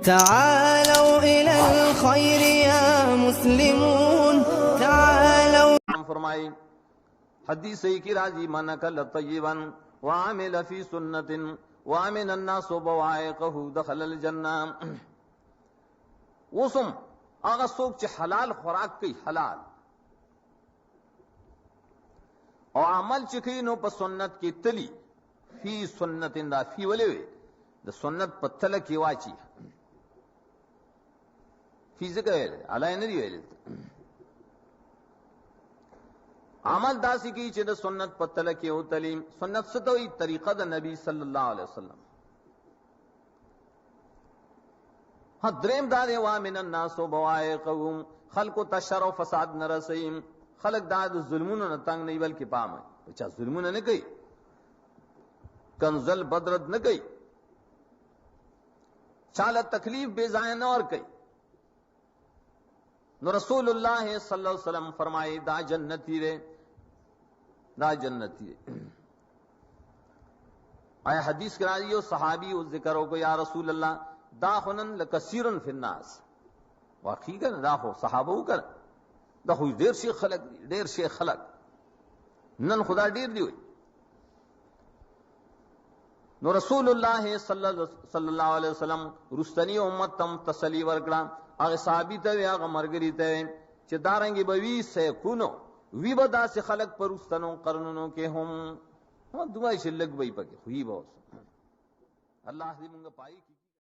تعالوا إلى الخير يا مسلمون تعالوا. فرمائی حدیث کی راضی من کل طیبا وعمل فی سنت وامن الناس بوائقه دخل الجنہ. وسم آغا سوک چی حلال خوراک کی حلال اور عمل چکی نو پا سنت کی تلی فی سنت دا فی ولی وی دا سنت پا تل کی واچی فی ذکر ویلے علائی ندی ویلے عمل داسی کی چی دا سنت پا تل کی اتلی. سنت ستوئی طریقہ دا نبی صلی اللہ علیہ وسلم. دریم دادے وامن الناس بوائقهم خلق تشر و فساد نرسیم. خلق داد ظلمون نتنگ نہیں بلکہ پام ہے بچہ ظلمون نہ گئی کنزل بدرد نہ گئی چالا تکلیف بے زائن اور کئی. نو رسول اللہ صلی اللہ علیہ وسلم فرمائے دا جنتی رے دا جنتی رے. آیا حدیث کرا دیو صحابی اس ذکر ہو کو یا رسول اللہ دا خنن لکثیرن فی الناس. واقعی کر دا خو صحابہ کر دا خو دیر شیخ خلق دی دیر شیخ خلق نن خدا دیر دی ہوئی. نو رسول اللہ صلی اللہ علیہ وسلم رستنی امت تم تسلی ورکڑا اگر صحابی تے اگر مرگری تے چھ دارنگی بوی سیکونو وی بدا سے خلق پر رستنوں قرنوں کے ہم دعائی شلک بئی پکے خوئی بہت اللہ دی منگا پائی کی